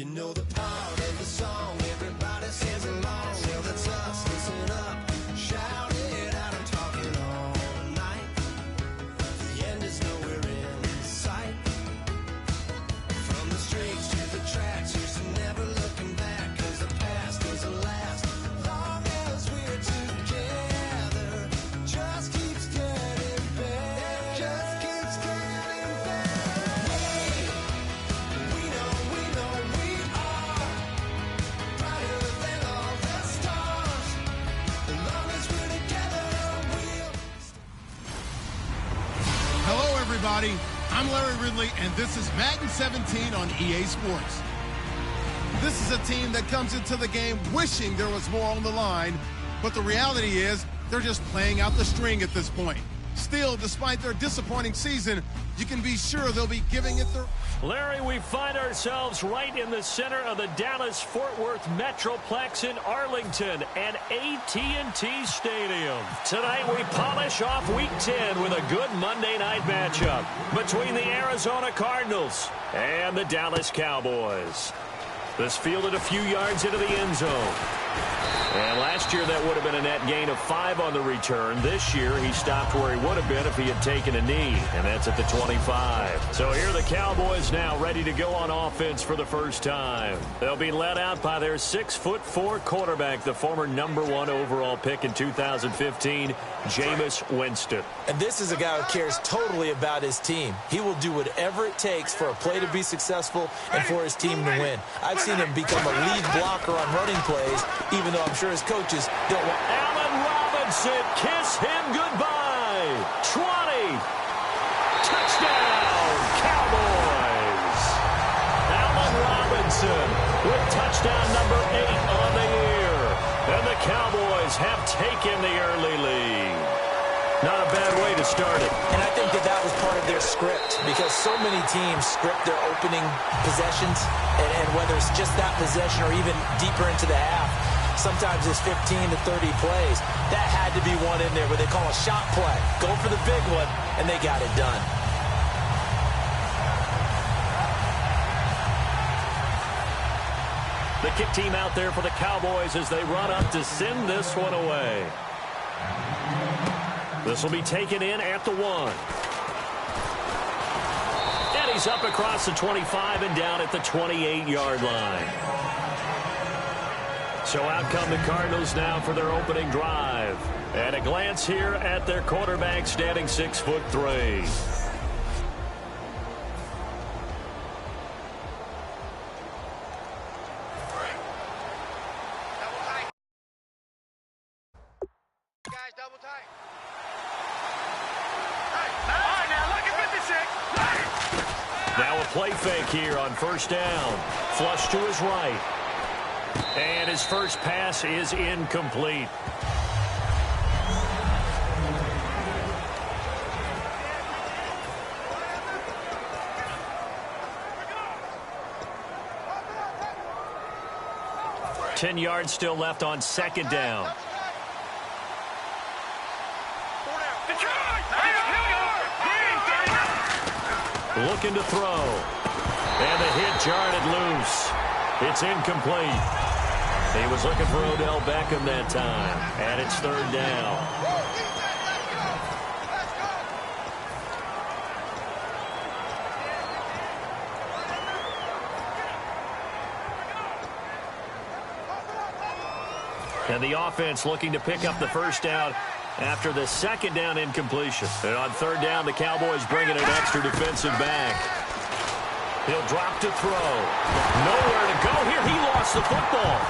You know the part of the song, everybody sings along. Well, that's us, listen up, shout it out, I'm talking all night. The end is nowhere in sight. From the streets to the tracks, here's to never looking back, cause the past doesn't last. Long as we're together, just keeps getting better, just keeps getting better. We know we are brighter than all the stars. As long as we're together, we'll. Hello, everybody. I'm Larry Ridley, and this is Madden 17 on EA Sports. This is a team that comes into the game wishing there was more on the line, but the reality is they're just playing out the string at this point. Still, despite their disappointing season, you can be sure they'll be giving it their... Larry, we find ourselves right in the center of the Dallas-Fort Worth Metroplex in Arlington and AT&T Stadium. Tonight, we polish off Week 10 with a good Monday night matchup between the Arizona Cardinals and the Dallas Cowboys. This fielded a few yards into the end zone. And last year, that would have been a net gain of 5 on the return. This year, he stopped where he would have been if he had taken a knee, and that's at the 25. So here are the Cowboys now ready to go on offense for the first time. They'll be led out by their 6'4" quarterback, the former #1 overall pick in 2015, Jameis Winston. And this is a guy who cares totally about his team. He will do whatever it takes for a play to be successful and for his team to win. I've seen him become a lead blocker on running plays, even though I'm sure his coaches don't want... Allen Robinson, kiss him goodbye. 20. Touchdown, Cowboys. Allen Robinson with touchdown number 8 on the year. And the Cowboys have taken the early lead. Not a bad way to start it. And I think that was part of their script, because so many teams script their opening possessions, and whether it's just that possession or even deeper into the half, sometimes it's 15 to 30 plays. That had to be one in there where they call a shot play. Go for the big one, and they got it done. The kick team out there for the Cowboys as they run up to send this one away. This will be taken in at the 1. And he's up across the 25 and down at the 28-yard line. So out come the Cardinals now for their opening drive. At a glance here at their quarterback, standing 6'3". Now a play fake here on first down. Flush to his right. And his first pass is incomplete. Ten yards still left on second down. Looking to throw. And the hit jarred it loose. It's incomplete. He was looking for Odell Beckham that time. And it's third down. And the offense looking to pick up the first down after the second down incompletion. And on third down, the Cowboys bringing an extra defensive back. He'll drop to throw. Nowhere to go here. He lost the football.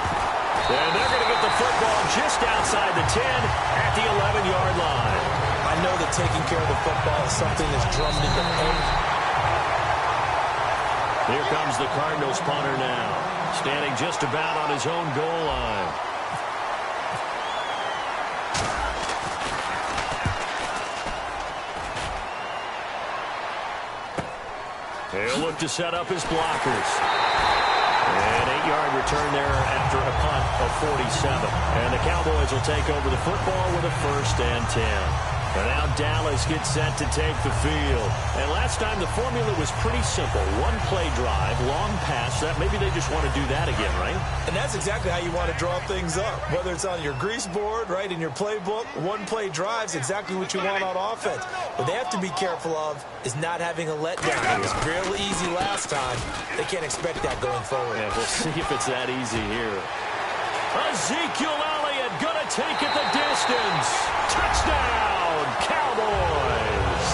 And they're going to get the football just outside the 10 at the 11-yard line. I know that taking care of the football is something that's drummed into pain. Here comes the Cardinals punter now, standing just about on his own goal line. He'll look to set up his blockers. An 8-yard return there after a punt of 47. And the Cowboys will take over the football with a 1st and 10. And now Dallas gets set to take the field. And last time the formula was pretty simple. One play drive, long pass. That maybe they just want to do that again, right? And that's exactly how you want to draw things up. Whether it's on your grease board, right, in your playbook, one play drive's exactly what you want on offense. What they have to be careful of is not having a letdown. It was fairly easy last time. They can't expect that going forward. Yeah, we'll see if it's that easy here. Ezekiel Elliott gonna take it the distance. Touchdown, Cowboys.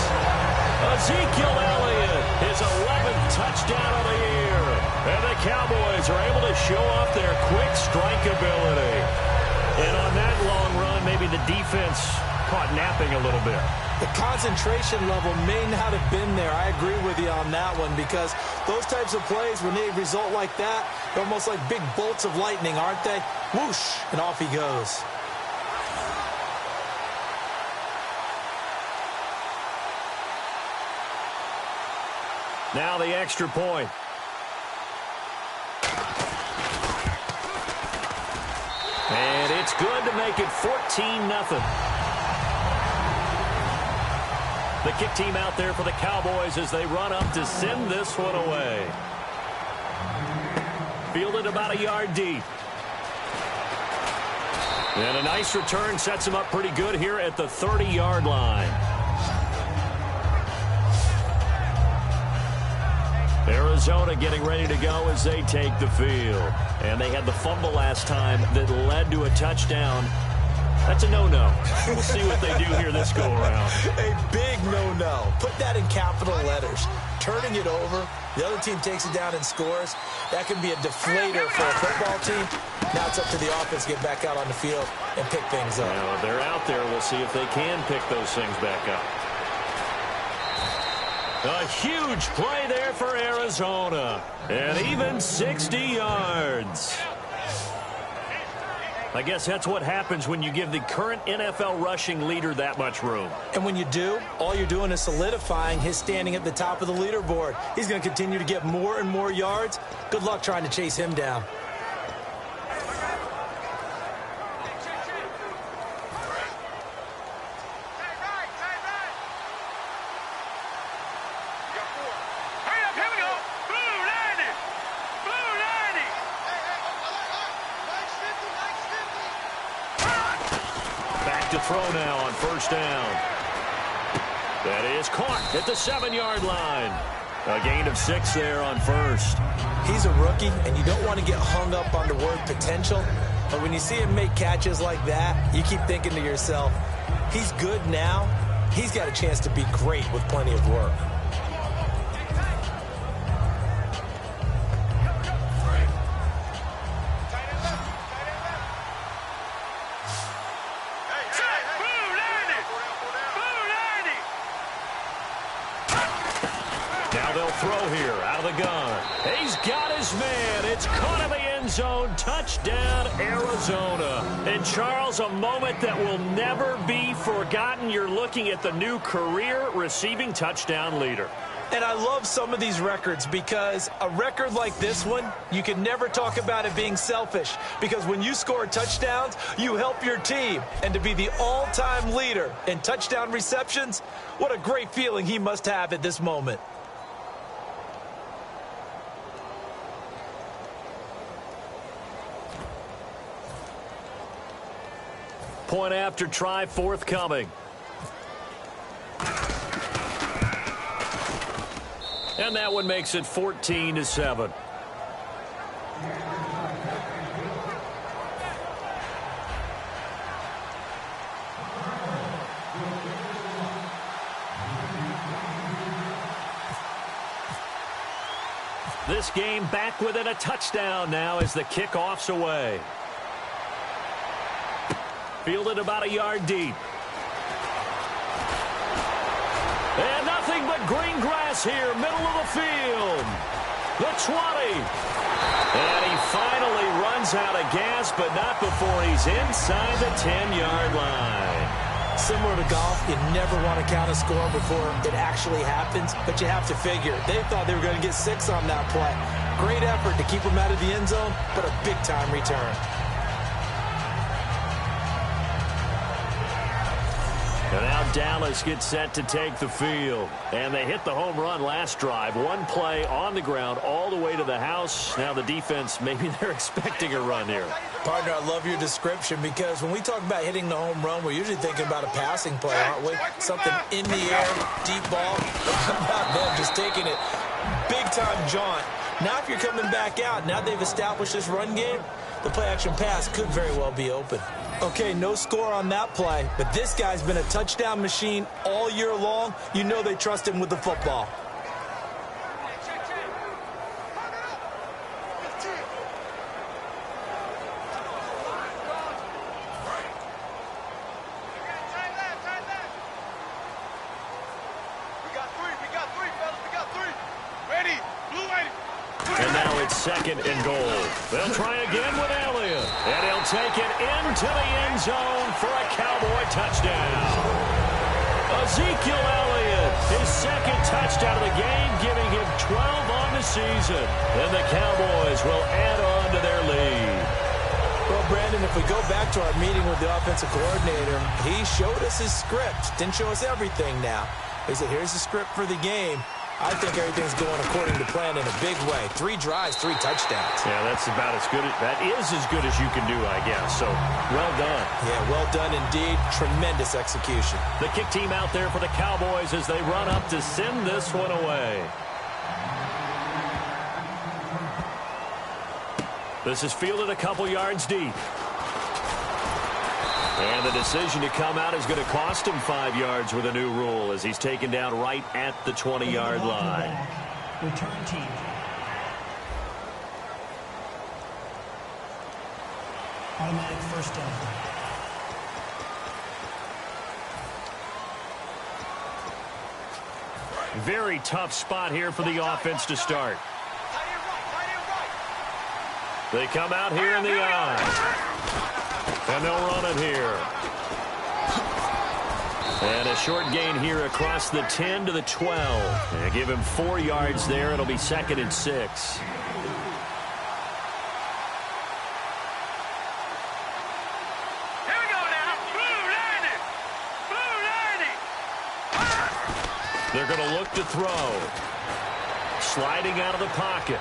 Ezekiel Elliott, his 11th touchdown of the year. And the Cowboys are able to show off their quick strike ability. And on that long run, maybe the defense caught napping a little bit. The concentration level may not have been there. I agree with you on that one, because those types of plays, when they result like that, they're almost like big bolts of lightning, aren't they? Whoosh, and off he goes. Now the extra point. And it's good to make it 14-0. The kick team out there for the Cowboys as they run up to send this one away. Fielded about a yard deep. And a nice return sets him up pretty good here at the 30-yard line. Arizona getting ready to go as they take the field. And they had the fumble last time that led to a touchdown. That's a no-no. We'll see what they do here this go-around. A big no-no. Put that in capital letters. Turning it over, the other team takes it down and scores. That can be a deflator for a football team. Now it's up to the offense to get back out on the field and pick things up. Now, if they're out there, we'll see if they can pick those things back up. A huge play there for Arizona. And even 60 yards. I guess that's what happens when you give the current NFL rushing leader that much room. And when you do, all you're doing is solidifying his standing at the top of the leaderboard. He's going to continue to get more and more yards. Good luck trying to chase him down. To throw now on first down. That is caught at the 7-yard line. A gain of 6 there on first. He's a rookie, and you don't want to get hung up on the word potential. But when you see him make catches like that, you keep thinking to yourself, he's good now. He's got a chance to be great with plenty of work. Throw here out of the gun. He's got his man. It's caught in the end zone. Touchdown, Arizona. And, Charles, a moment that will never be forgotten. You're looking at the new career receiving touchdown leader. And I love some of these records because a record like this one, you can never talk about it being selfish, because when you score touchdowns, you help your team. And to be the all-time leader in touchdown receptions, what a great feeling he must have at this moment. Point after try forthcoming. And that one makes it 14-7. This game back within a touchdown now as the kickoff's away. Fielded about a yard deep. And nothing but green grass here, middle of the field. The 20. And he finally runs out of gas, but not before he's inside the 10-yard line. Similar to golf, you never want to count a score before it actually happens, but you have to figure. They thought they were going to get 6 on that play. Great effort to keep them out of the end zone, but a big-time return. And now Dallas gets set to take the field. And they hit the home run last drive. One play on the ground all the way to the house. Now the defense, maybe they're expecting a run here. Partner, I love your description because when we talk about hitting the home run, we're usually thinking about a passing play, aren't we? Something in the air, deep ball. How about them just taking it big-time jaunt? Now if you're coming back out, now they've established this run game, the play-action pass could very well be open. Okay, no score on that play, but this guy's been a touchdown machine all year long. You know they trust him with the football. And now it's 2nd and goal. They'll try again with Elliott. And he'll take it into the end zone for a Cowboy touchdown. Ezekiel Elliott, his 2nd touchdown of the game, giving him 12 on the season. And the Cowboys will add on to their lead. Well, Brandon, if we go back to our meeting with the offensive coordinator, he showed us his script. Didn't show us everything now. He said, here's the script for the game. I think everything's going according to plan in a big way. 3 drives, 3 touchdowns. Yeah, that's about as good. That is as good as you can do, I guess. So, well done. Yeah, well done indeed. Tremendous execution. The kick team out there for the Cowboys as they run up to send this one away. This is fielded a couple yards deep. And the decision to come out is going to cost him 5 yards with a new rule as he's taken down right at the 20-yard line. Return team. Automatic first down. Very tough spot here for the offense to start. They come out here in the eye. And they'll run it here. And a short gain here across the 10 to the 12. And give him 4 yards there. It'll be 2nd and 6. Here we go now. Blue 90. They're going to look to throw. Sliding out of the pocket.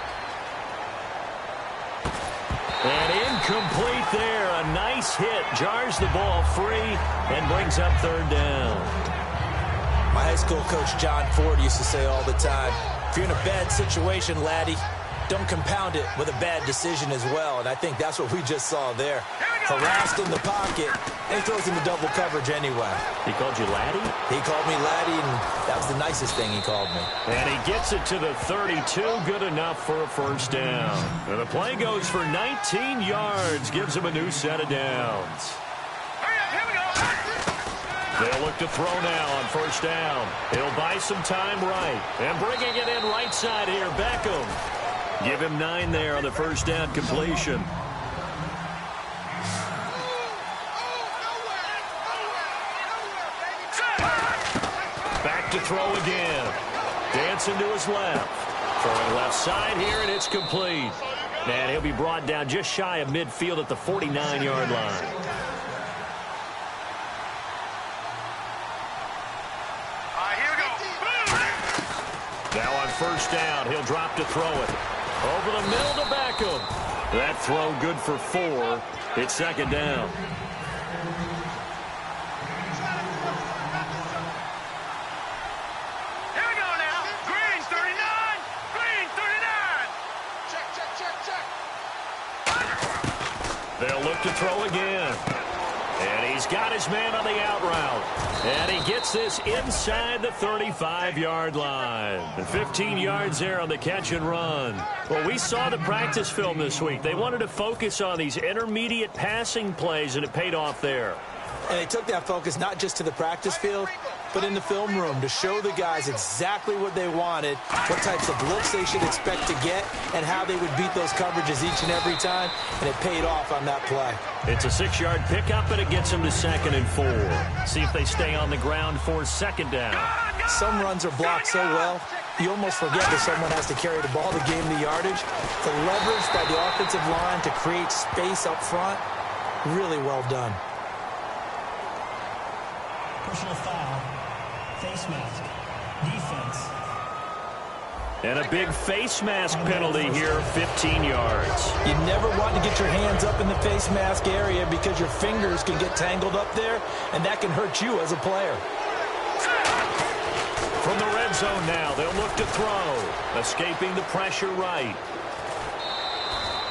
And incomplete there. A nice hit. Jars the ball free and brings up 3rd down. My high school coach, John Ford, used to say all the time, if you're in a bad situation, laddie, don't compound it with a bad decision as well. And I think that's what we just saw there. Harassed in the pocket, and he throws into double coverage anyway. He called you laddie? He called me laddie, and that was the nicest thing he called me. And he gets it to the 32. Good enough for a 1st down. And the play goes for 19 yards. Gives him a new set of downs. Here we go. They'll look to throw now on 1st down. He'll buy some time right. And bringing it in right side here, Beckham. Give him 9 there on the 1st down completion. Back to throw again. Dancing to his left. Throwing left side here, and it's complete. And he'll be brought down just shy of midfield at the 49-yard line. Here we go. Now on 1st down, he'll drop to throw it. Over the middle to Beckham. That throw good for 4. It's 2nd down. Here we go now. Green 39. Green 39. Check. They'll look to throw again. And he's got his man on the out route. And he gets this inside the 35-yard line. And 15 yards there on the catch and run. Well, we saw the practice film this week. They wanted to focus on these intermediate passing plays, and it paid off there. And they took that focus not just to the practice field, but in the film room to show the guys exactly what they wanted, what types of looks they should expect to get, and how they would beat those coverages each and every time, and it paid off on that play. It's a 6-yard pickup, and it gets them to 2nd and 4. See if they stay on the ground for 2nd down. Some runs are blocked so well, you almost forget that someone has to carry the ball to gain the yardage. The leverage by the offensive line to create space up front, really well done. Personal foul. Face mask. Defense. And a big face mask penalty here, 15 yards. You never want to get your hands up in the face mask area because your fingers can get tangled up there, and that can hurt you as a player. From the red zone now, they'll look to throw. Escaping the pressure right.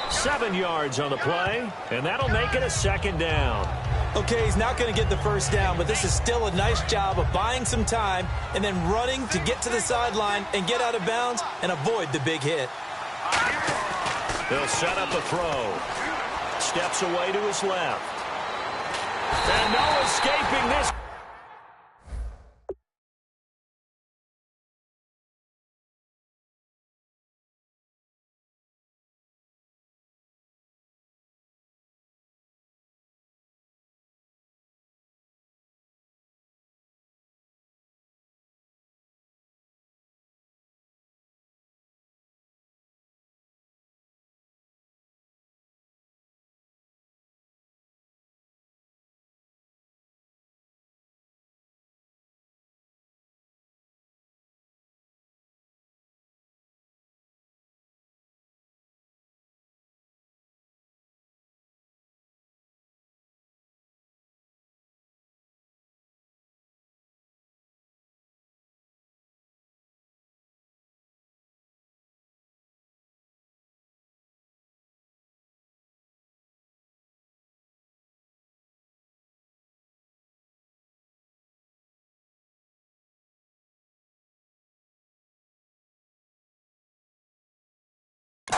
7 yards on the play, and that'll make it a second down. Okay, he's not going to get the first down, but this is still a nice job of buying some time and then running to get to the sideline and get out of bounds and avoid the big hit. They'll set up a throw. Steps away to his left. And no escaping this.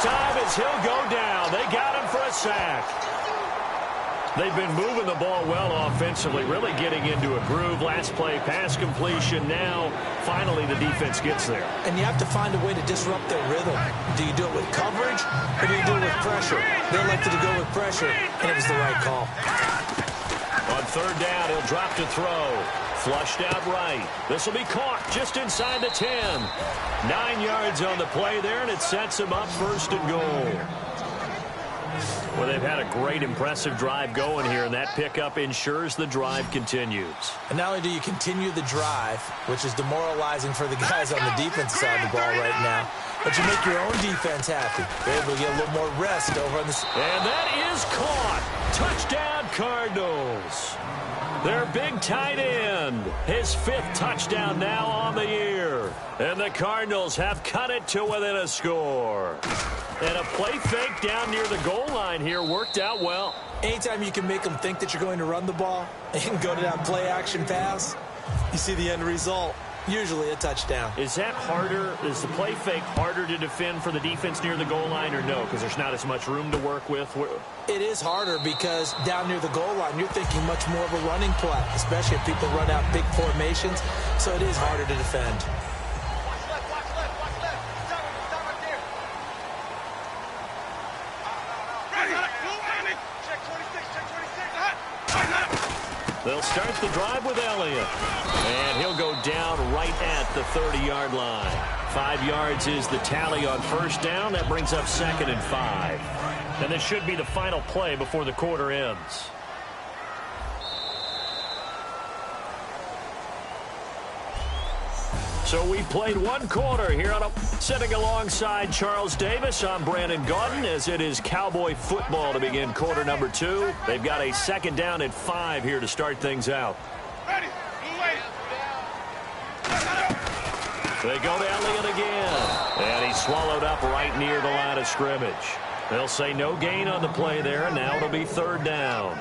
Time as he'll go down. They got him for a sack. They've been moving the ball well offensively, really getting into a groove. Last play, pass completion. Now, finally, the defense gets there. And you have to find a way to disrupt their rhythm. Do you do it with coverage, or do you do it with pressure? They elected to go with pressure, and it was the right call. On third down, he'll drop to throw. Flushed out right. This will be caught just inside the 10. 9 yards on the play there, and it sets him up first and goal. Well, they've had a great, impressive drive going here, and that pickup ensures the drive continues. And not only do you continue the drive, which is demoralizing for the guys on the defensive side of the ball right now, but you make your own defense happy. They're able to get a little more rest over on the... And that is caught. Touchdown, Cardinals. Their big tight end, his 5th touchdown now on the year. And the Cardinals have cut it to within a score. And a play fake down near the goal line here worked out well. Anytime you can make them think that you're going to run the ball and go to that play action pass, you see the end result. Usually a touchdown. Is that harder? Is the play fake harder to defend for the defense near the goal line or no? Because there's not as much room to work with. It is harder because down near the goal line, you're thinking much more of a running play, especially if people run out big formations. So it is harder to defend. They'll start the drive with Elliott. And he'll go down right at the 30-yard line. 5 yards is the tally on first down. That brings up 2nd and 5. And this should be the final play before the quarter ends. So we played 1 quarter here sitting alongside Charles Davis. I'm Brandon Gaudin as it is Cowboy football to begin quarter number 2. They've got a 2nd down and 5 here to start things out. Ready. They go to Elliott again. And he's swallowed up right near the line of scrimmage. They'll say no gain on the play there. Now it'll be 3rd down.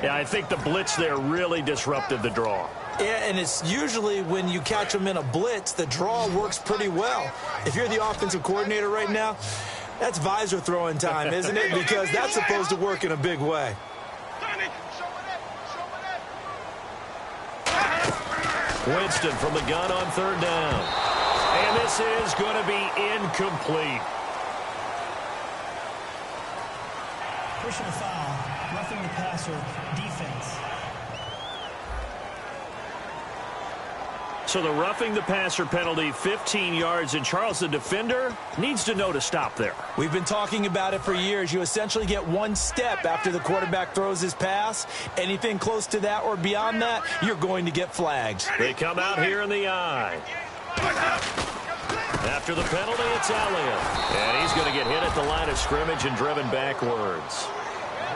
Yeah, I think the blitz there really disrupted the draw. Yeah, and it's usually when you catch them in a blitz, the draw works pretty well. If you're the offensive coordinator right now, that's visor throwing time, isn't it? Because that's supposed to work in a big way. Winston from the gun on 3rd down. And this is going to be incomplete. Personal foul. Roughing the passer. Defense. So the roughing the passer penalty, 15 yards, and Charles, the defender, needs to know to stop there. We've been talking about it for years. You essentially get one step after the quarterback throws his pass. Anything close to that or beyond that, you're going to get flagged. They come out here in the eye. After the penalty, it's Elliott. And he's going to get hit at the line of scrimmage and driven backwards.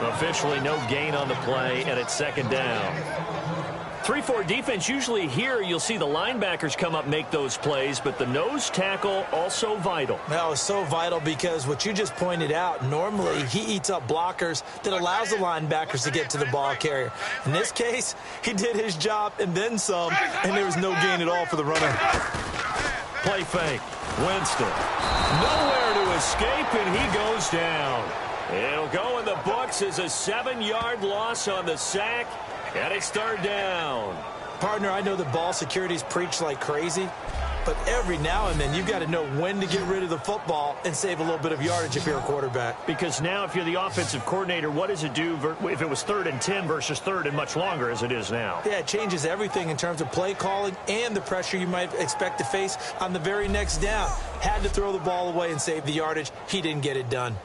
Officially no gain on the play, and it's second down. 3-4 defense, usually here you'll see the linebackers come up, make those plays, but the nose tackle also vital. That was so vital because what you just pointed out, normally he eats up blockers that allows the linebackers to get to the ball carrier. In this case, he did his job and then some, and there was no gain at all for the runner. Play fake. Winston. Nowhere to escape, and he goes down. It'll go in the books as a 7-yard loss on the sack. And it's third down. Partner, I know the ball security's preached like crazy, but every now and then you've got to know when to get rid of the football and save a little bit of yardage if you're a quarterback. Because now if you're the offensive coordinator, what does it do if it was 3rd and 10 versus 3rd and much longer as it is now? Yeah, it changes everything in terms of play calling and the pressure you might expect to face on the very next down. Had to throw the ball away and save the yardage. He didn't get it done.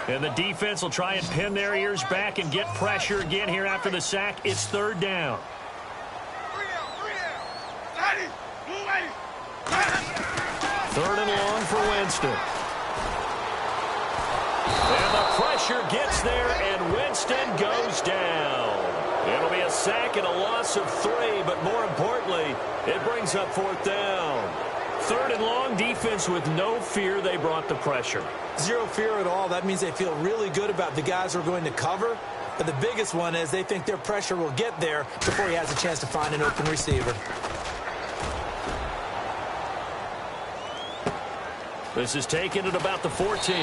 And the defense will try and pin their ears back and get pressure again here after the sack. It's third down. Third and long for Winston. And the pressure gets there, and Winston goes down. It'll be a sack and a loss of 3, but more importantly, it brings up fourth down. Third and long, defense with no fear. They brought the pressure. Zero fear at all. That means they feel really good about the guys who are going to cover. But the biggest one is they think their pressure will get there before he has a chance to find an open receiver. This is taken at about the 14.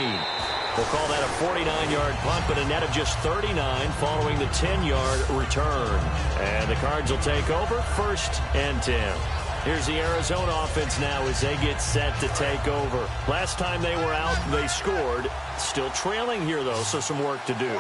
We'll call that a 49-yard punt, but a net of just 39 following the 10-yard return. And the Cards will take over, 1st and 10. Here's the Arizona offense now as they get set to take over. Last time they were out, they scored. Still trailing here, though, so some work to do.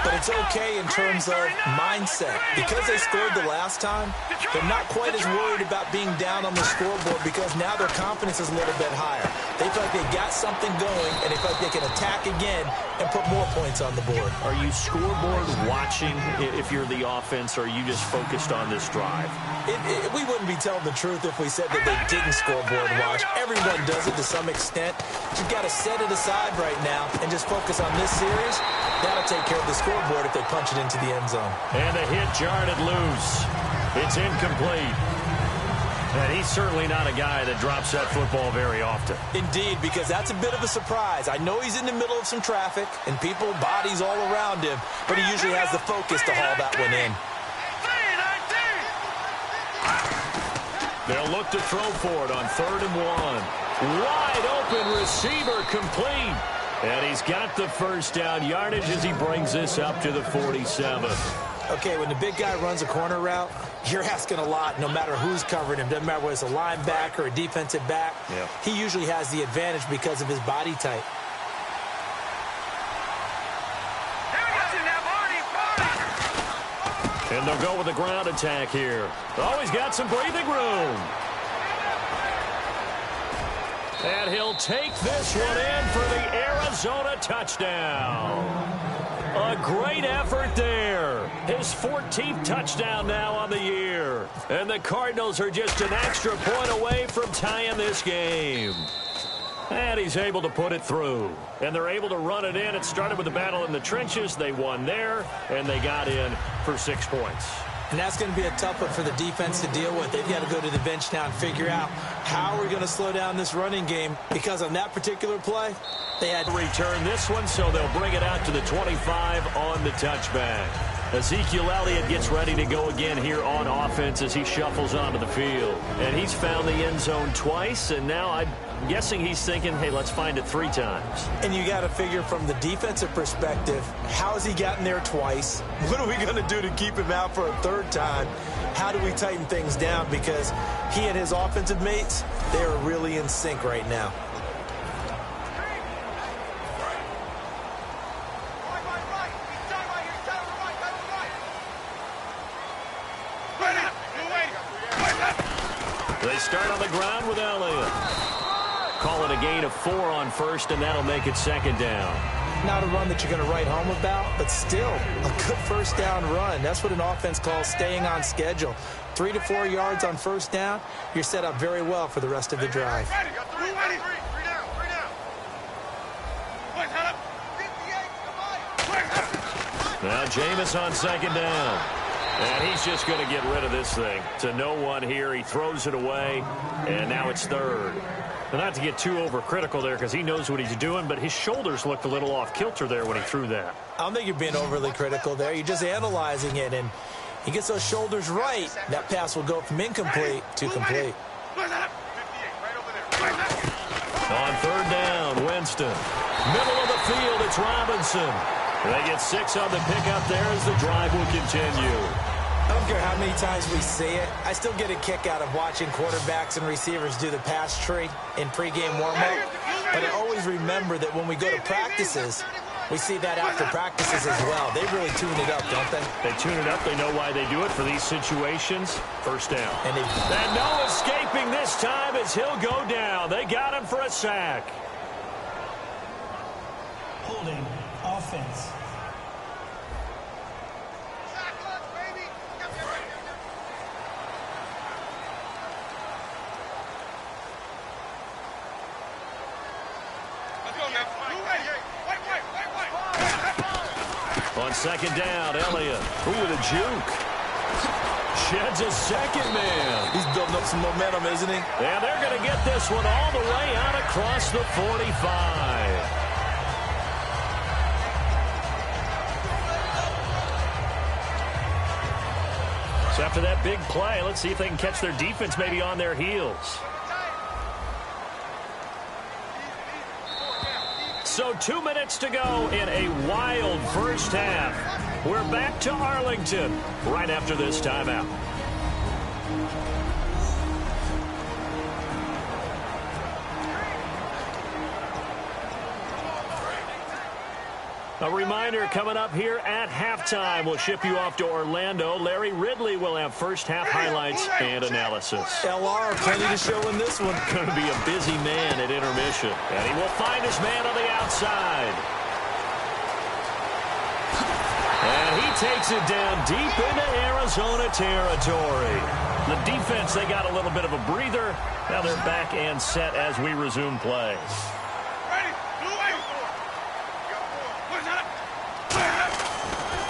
But it's okay in terms of mindset. Because they scored the last time, they're not quite as worried about being down on the scoreboard because now their confidence is a little bit higher. They feel like they got something going, and they feel like they can attack again and put more points on the board. Are you scoreboard watching if you're the offense, or are you just focused on this drive? We wouldn't be telling the truth if we said that they didn't scoreboard watch. Everyone does it to some extent. You've got to set it aside right now and just focus on this series. That'll take care of the scoreboard if they punch it into the end zone. And the hit jarred it loose. It's incomplete. And he's certainly not a guy that drops that football very often. Indeed, because that's a bit of a surprise. I know he's in the middle of some traffic and people, bodies all around him, but he usually has the focus to haul that one in. They'll look to throw for it on 3rd and 1. Wide open receiver complete. And he's got the first down yardage as he brings this up to the 47. Okay, when the big guy runs a corner route, you're asking a lot no matter who's covering him. Doesn't matter whether it's a linebacker or a defensive back. Yep. He usually has the advantage because of his body type. And they'll go with a ground attack here. Oh, he's got some breathing room. And he'll take this one in for the Arizona touchdown. A great effort there. His 14th touchdown now on the year. And the Cardinals are just an extra point away from tying this game. And he's able to put it through. And they're able to run it in. It started with the battle in the trenches. They won there, and they got in for 6 points. And that's going to be a tough one for the defense to deal with. They've got to go to the bench now and figure out how we're going to slow down this running game, because on that particular play, they had to return this one, so they'll bring it out to the 25 on the touchback. Ezekiel Elliott gets ready to go again here on offense as he shuffles onto the field. And he's found the end zone twice, and now I'm guessing he's thinking, hey, let's find it 3 times. And you got to figure from the defensive perspective, how has he gotten there twice? What are we going to do to keep him out for a 3rd time? How do we tighten things down? Because he and his offensive mates, they are really in sync right now. They start on the ground with Elliott. Call it a gain of 4 on first, and that'll make it second down. Not a run that you're going to write home about, but still a good first down run. That's what an offense calls staying on schedule. 3 to 4 yards on first down, you're set up very well for the rest of the drive. Now Jameis on second down. And he's just going to get rid of this thing. To no one here. He throws it away, and now it's third. Now, not to get too overcritical there because he knows what he's doing, but his shoulders looked a little off kilter there when he threw that. I don't think you're being overly critical there. You're just analyzing it, and he gets those shoulders right. That pass will go from incomplete to complete. On third down, Winston. Middle of the field, it's Robinson. They get 6 on the pickup there as the drive will continue. I don't care how many times we see it. I still get a kick out of watching quarterbacks and receivers do the pass tree in pregame warm-up. But I always remember that when we go to practices, we see that after practices as well. They really tune it up, don't they? They tune it up. They know why they do it for these situations. First down. And no escaping this time as he'll go down. They got him for a sack. Holding offense. On second down, Elliott. Ooh, with a juke. Sheds a second man. He's building up some momentum, isn't he? And they're going to get this one all the way out across the 45. So after that big play, let's see if they can catch their defense maybe on their heels. So 2 minutes to go in a wild first half. We're back to Arlington right after this timeout. A reminder coming up here at halftime. We'll ship you off to Orlando. Larry Ridley will have first half highlights and analysis. LR, plenty to show in this one. Going to be a busy man at intermission. And he will find his man on the outside. And he takes it down deep into Arizona territory. The defense, they got a little bit of a breather. Now they're back and set as we resume play.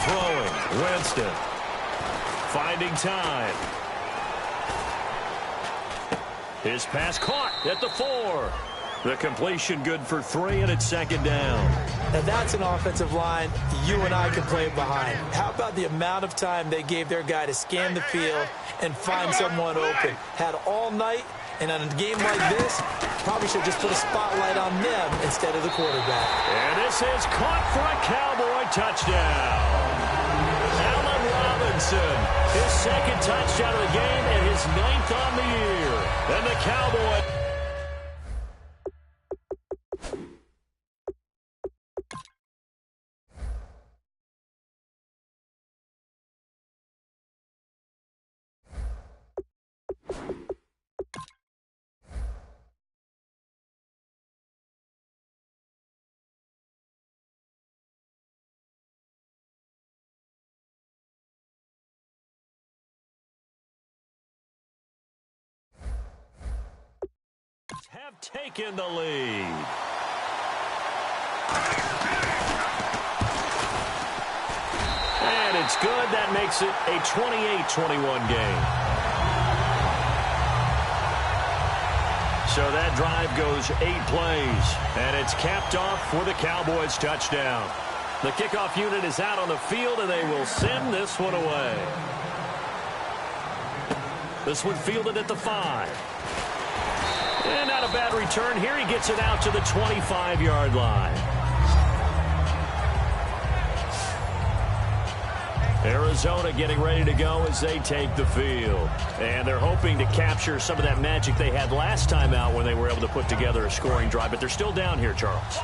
Throwing, Winston. Finding time. His pass caught at the 4. The completion good for 3, and it's second down. Now that's an offensive line you and I can play behind. How about the amount of time they gave their guy to scan the field and find someone open? Had all night, and on a game like this, probably should just put a spotlight on them instead of the quarterback. And this is caught for a Cowboy touchdown. Allen Robinson, his second touchdown of the game and his 9th on the year. And the Cowboy... have taken the lead. And it's good. That makes it a 28-21 game. So that drive goes 8 plays, and it's capped off with a Cowboys touchdown. The kickoff unit is out on the field, and they will send this one away. This one fielded at the 5. And not a bad return here. He gets it out to the 25-yard line. Arizona getting ready to go as they take the field. And they're hoping to capture some of that magic they had last time out when they were able to put together a scoring drive. But they're still down here, Charles.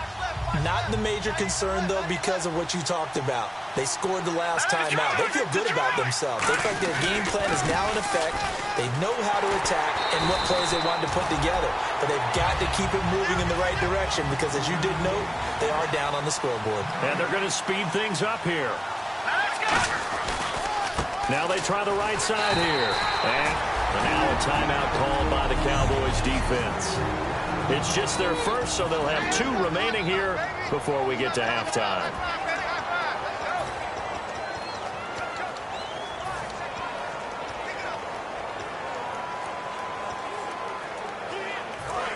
Not the major concern, though, because of what you talked about. They scored the last time out. They feel good about themselves. They feel like their game plan is now in effect. They know how to attack and what plays they want to put together. But they've got to keep it moving in the right direction because, as you did note, they are down on the scoreboard. And they're going to speed things up here. Now they try the right side here. And now a timeout called by the Cowboys defense. It's just their first, so they'll have 2 remaining here before we get to halftime.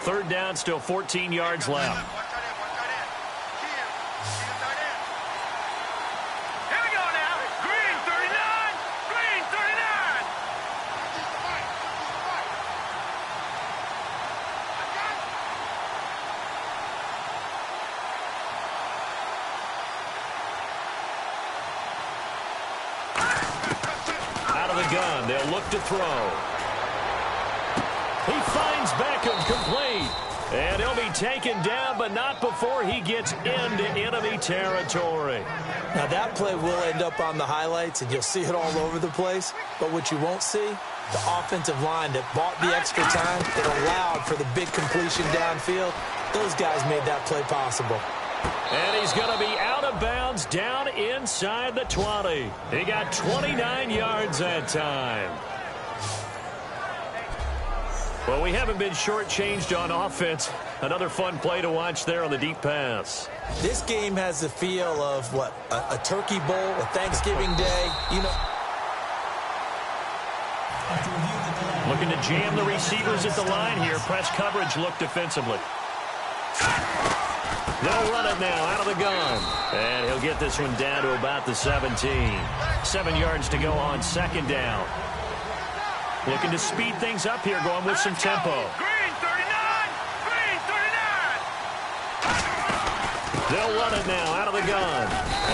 Third down, still 14 yards left. Here we go now. Green 39. Green 39. Out of the gun, they'll look to throw. He finds Beckham complete. And he'll be taken down, but not before he gets into enemy territory. Now, that play will end up on the highlights, and you'll see it all over the place. But what you won't see, the offensive line that bought the extra time, that allowed for the big completion downfield, those guys made that play possible. And he's going to be out of bounds down inside the 20. He got 29 yards that time. Well, we haven't been shortchanged on offense. Another fun play to watch there on the deep pass. This game has the feel of, what, a turkey bowl, a Thanksgiving day. You know, looking to jam the receivers at the line here. Press coverage look defensively. They'll run it now out of the gun. And he'll get this one down to about the 17. 7 yards to go on second down. Looking to speed things up here, going with some tempo. Green 39. Green 39. They'll run it now out of the gun.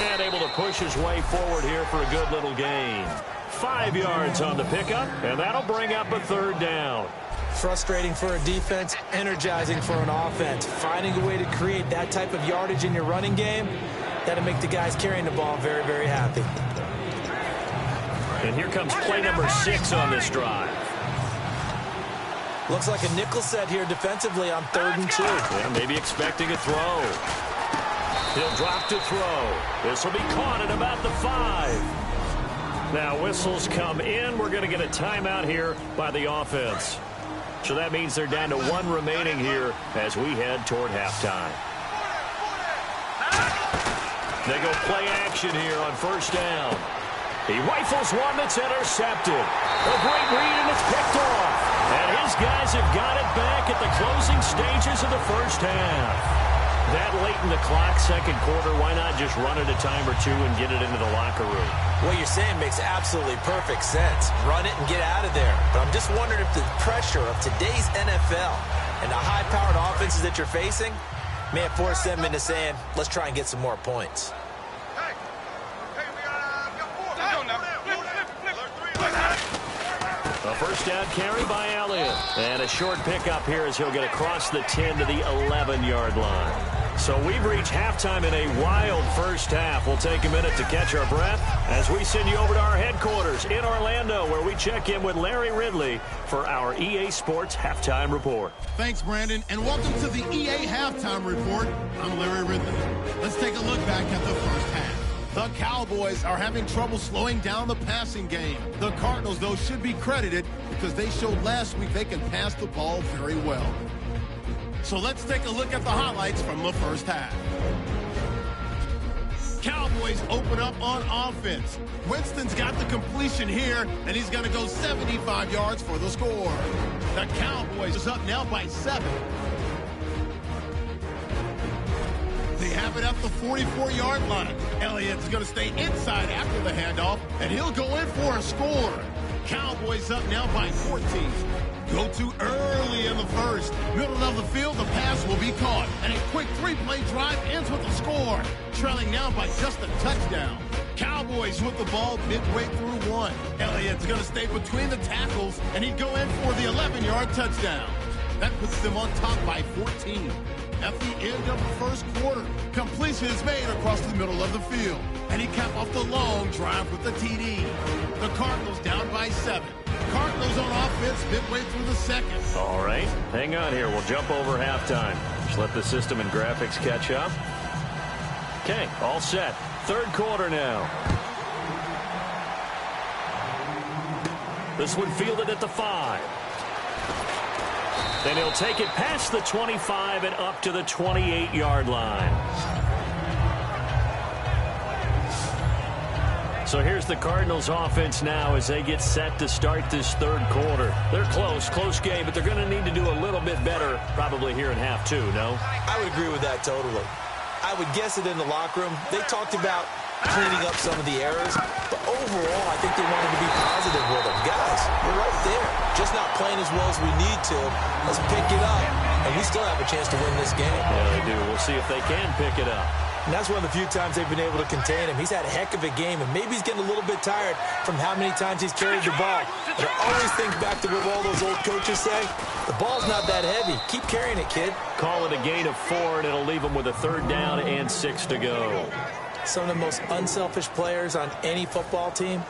And able to push his way forward here for a good little gain. 5 yards on the pickup, and that'll bring up a third down. frustrating for a defense, energizing for an offense. Finding a way to create that type of yardage in your running game, that'll make the guys carrying the ball very, very happy. And here comes play number 6 on this drive. Looks like a nickel set here defensively on 3rd and 2. Yeah, maybe expecting a throw. He'll drop to throw. This will be caught at about the 5. Now whistles come in. We're going to get a timeout here by the offense. So that means they're down to 1 remaining here as we head toward halftime. They go play action here on 1st down. He rifles one that's intercepted. A great read, and it's picked off. And his guys have got it back at the closing stages of the 1st half. That late in the clock, 2nd quarter, why not just run it a time or 2 and get it into the locker room? What you're saying makes absolutely perfect sense. Run it and get out of there. But I'm just wondering if the pressure of today's NFL and the high-powered offenses that you're facing may have forced them into saying, let's try and get some more points. A 1st down carry by Elliott. And a short pickup here as he'll get across the 10 to the 11-yard line. So we've reached halftime in a wild 1st half. We'll take a minute to catch our breath as we send you over to our headquarters in Orlando, where we check in with Larry Ridley for our EA Sports Halftime Report. Thanks, Brandon, and welcome to the EA Halftime Report. I'm Larry Ridley. Let's take a look back at the 1st half. The Cowboys are having trouble slowing down the passing game. The Cardinals, though, should be credited because they showed last week they can pass the ball very well. So let's take a look at the highlights from the 1st half. Cowboys open up on offense. Winston's got the completion here, and he's going to go 75 yards for the score. The Cowboys is up now by 7. They have it at the 44-yard line. Elliott's going to stay inside after the handoff, and he'll go in for a score. Cowboys up now by 14. Go to early in the 1st. Middle of the field, the pass will be caught. And a quick 3-play drive ends with a score. Trailing now by just a touchdown. Cowboys with the ball midway through 1. Elliott's going to stay between the tackles, and he'd go in for the 11-yard touchdown. That puts them on top by 14. at the end of the first quarter. Completion is made across the middle of the field, and he capped off the long drive with the TD. The Cardinals down by 7. Cardinals on offense midway through the second. All right, hang on here. We'll jump over halftime. Just let the system and graphics catch up. Okay, all set. Third quarter now. This one fielded at the 5. Then he'll take it past the 25 and up to the 28-yard line. So here's the Cardinals offense now as they get set to start this third quarter. They're close game, but they're going to need to do a little bit better probably here in half 2, no? I would agree with that totally. I would guess it in the locker room. They talked about cleaning up some of the errors, but overall I think they wanted to be positive with them. Guys, we're right there. Just not playing as well as we need to. Let's pick it up, and we still have a chance to win this game. Yeah, they do. We'll see if they can pick it up. And that's one of the few times they've been able to contain him. He's had a heck of a game, and maybe he's getting a little bit tired from how many times he's carried the ball. But I always think back to what all those old coaches say. The ball's not that heavy. Keep carrying it, kid. Call it a gain of 4, and it'll leave them with a 3rd down and 6 to go. Some of the most unselfish players on any football team,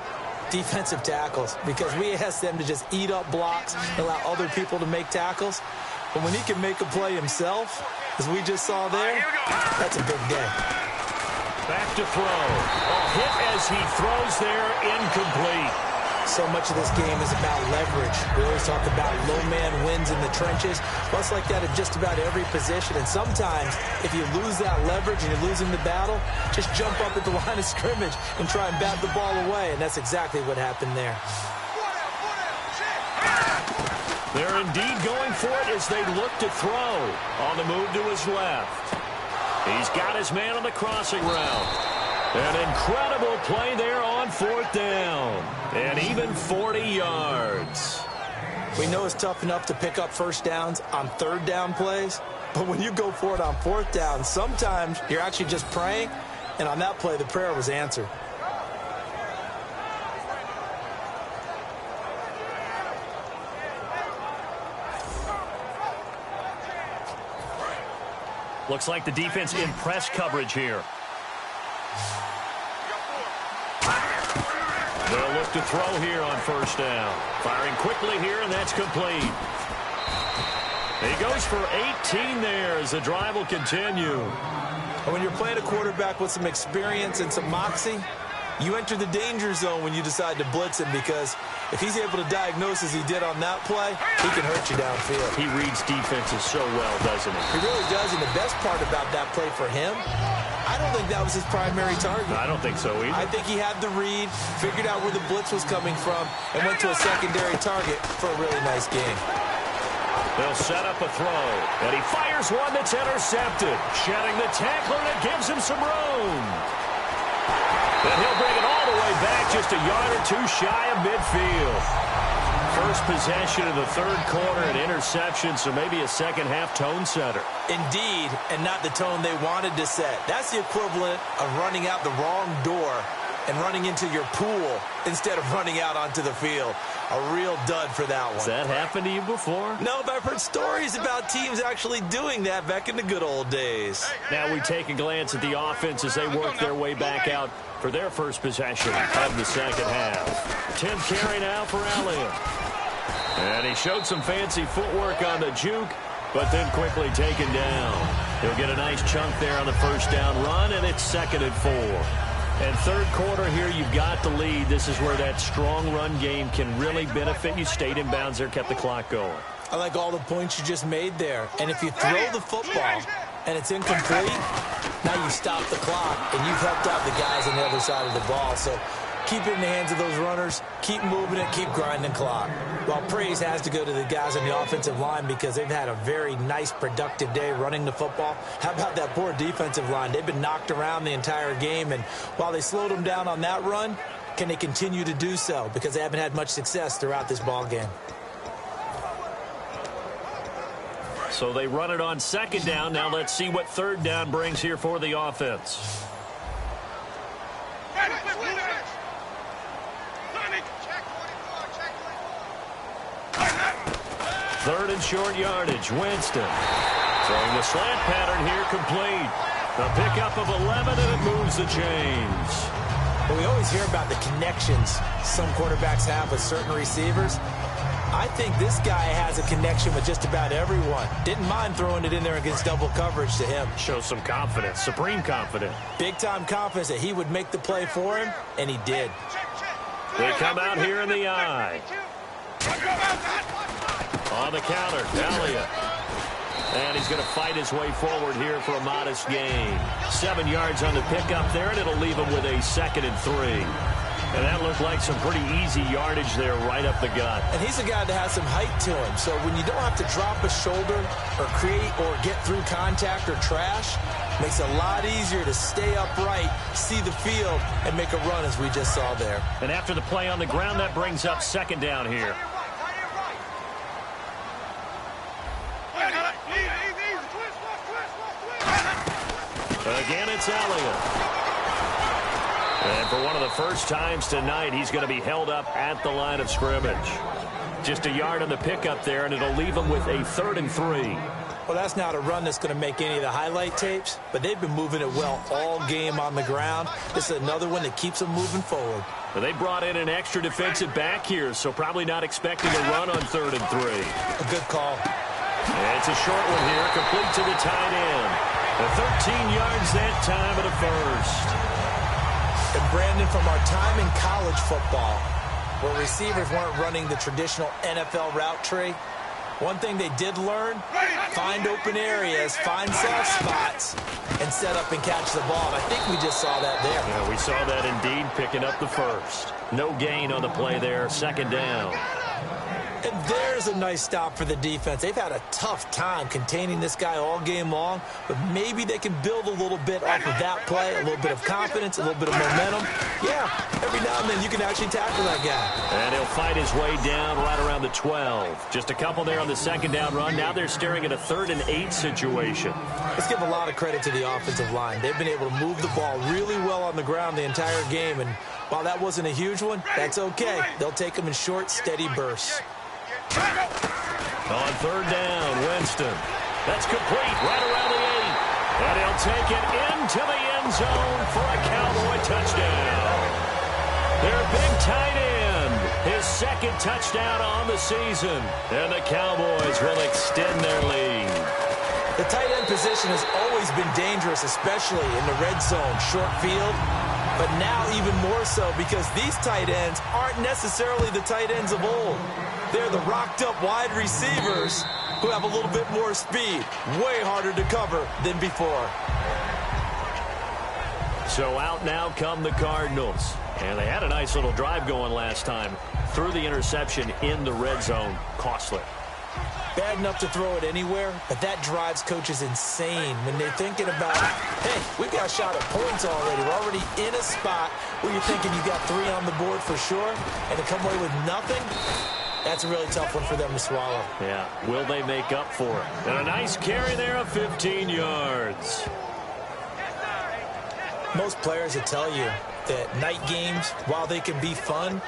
defensive tackles, because we ask them to just eat up blocks and allow other people to make tackles. But when he can make a play himself, as we just saw there, that's a big day. Back to throw. A hit as he throws there, incomplete. So much of this game is about leverage. We always talk about low man wins in the trenches. Well, it's like that at just about every position. And sometimes, if you lose that leverage and you're losing the battle, just jump up at the line of scrimmage and try and bat the ball away. And that's exactly what happened there. They're indeed going for it as they look to throw. On the move to his left. He's got his man on the crossing route. An incredible play there on 4th down. And even 40 yards. We know it's tough enough to pick up first downs on 3rd down plays. But when you go for it on 4th down, sometimes you're actually just praying. And on that play, the prayer was answered. Looks like the defense in press coverage here. They'll look to throw here on 1st down. Firing quickly here, and that's complete. He goes for 18 there as the drive will continue. And when you're playing a quarterback with some experience and some moxie, you enter the danger zone when you decide to blitz him, because if he's able to diagnose as he did on that play, he can hurt you downfield. He reads defenses so well, doesn't he? He really does, and the best part about that play for him, I don't think that was his primary target. I don't think so either. I think he had the read, figured out where the blitz was coming from, and went to a secondary target for a really nice game. They'll set up a throw, and he fires one that's intercepted. Shedding the tackler, and it gives him some room. And he'll bring it all the way back, just a yard or 2 shy of midfield. First possession of the 3rd quarter, an interception, so maybe a second-half tone setter. Indeed, and not the tone they wanted to set. That's the equivalent of running out the wrong door and running into your pool instead of running out onto the field. A real dud for that one. Has that happened to you before? No, but I've heard stories about teams actually doing that back in the good old days. Now we take a glance at the offense as they work their way back out for their first possession of the second half. 10th carry now for Elliott. And he showed some fancy footwork on the juke, but then quickly taken down. He'll get a nice chunk there on the 1st down run, and it's 2nd and 4. And 3rd quarter here, you've got the lead. This is where that strong run game can really benefit you. Stayed in bounds there, kept the clock going. I like all the points you just made there. And if you throw the football and it's incomplete, now you stop the clock, and you've helped out the guys on the other side of the ball. So keep it in the hands of those runners. Keep moving it. Keep grinding clock. Well, praise has to go to the guys on the offensive line because they've had a very nice, productive day running the football. How about that poor defensive line? They've been knocked around the entire game, and while they slowed them down on that run, can they continue to do so? Because they haven't had much success throughout this ball game. So they run it on 2nd down. Now let's see what 3rd down brings here for the offense. 3rd and short yardage. Winston. Throwing the slant pattern here complete. A pickup of 11, and it moves the chains. Well, we always hear about the connections some quarterbacks have with certain receivers. I think this guy has a connection with just about everyone. Didn't mind throwing it in there against double coverage to him. Shows some confidence, supreme confidence. Big-time confidence that he would make the play for him, and he did. They come out here in the eye. On the counter, Elliott. And he's going to fight his way forward here for a modest gain. 7 yards on the pickup there, and it'll leave him with a 2nd and 3. And that looked like some pretty easy yardage there right up the gut. And he's a guy that has some height to him. So when you don't have to drop a shoulder or create or get through contact or trash, makes it a lot easier to stay upright, see the field, and make a run as we just saw there. And after the play on the ground, that brings up 2nd down here. Again, it's Elliott. And for one of the first times tonight, he's going to be held up at the line of scrimmage. Just a yard on the pickup there, and it'll leave him with a 3rd and 3. Well, that's not a run that's going to make any of the highlight tapes, but they've been moving it well all game on the ground. This is another one that keeps them moving forward. Well, they brought in an extra defensive back here, so probably not expecting a run on 3rd and 3. A good call. And it's a short one here, complete to the tight end. The 13 yards that time of the first. And Brandon, from our time in college football, where receivers weren't running the traditional NFL route tree, one thing they did learn, find open areas, find soft spots, and set up and catch the ball. And I think we just saw that there. Yeah, we saw that indeed, picking up the first. No gain on the play there, 2nd down. And there's a nice stop for the defense. They've had a tough time containing this guy all game long, but maybe they can build a little bit off of that play, a little bit of confidence, a little bit of momentum. Yeah, every now and then you can actually tackle that guy. And he'll fight his way down right around the 12. Just a couple there on the 2nd down run. Now they're staring at a 3rd and 8 situation. Let's give a lot of credit to the offensive line. They've been able to move the ball really well on the ground the entire game, and while that wasn't a huge one, that's okay. They'll take them in short, steady bursts. On 3rd down, Winston. That's complete right around the 8. And he'll take it into the end zone for a Cowboy touchdown. Their big tight end, his 2nd touchdown on the season. And the Cowboys will extend their lead. The tight end position has always been dangerous, especially in the red zone, short field. But now even more so because these tight ends aren't necessarily the tight ends of old. They're the rocked-up wide receivers who have a little bit more speed. Way harder to cover than before. So out now come the Cardinals. And they had a nice little drive going last time. Threw the interception in the red zone. Costly. Bad enough to throw it anywhere, but that drives coaches insane when they're thinking about, hey, we've got a shot at points already. We're already in a spot where you're thinking you got 3 on the board for sure, and to come away with nothing, that's a really tough one for them to swallow. Yeah, will they make up for it? And a nice carry there of 15 yards. Most players will tell you that night games, while they can be fun,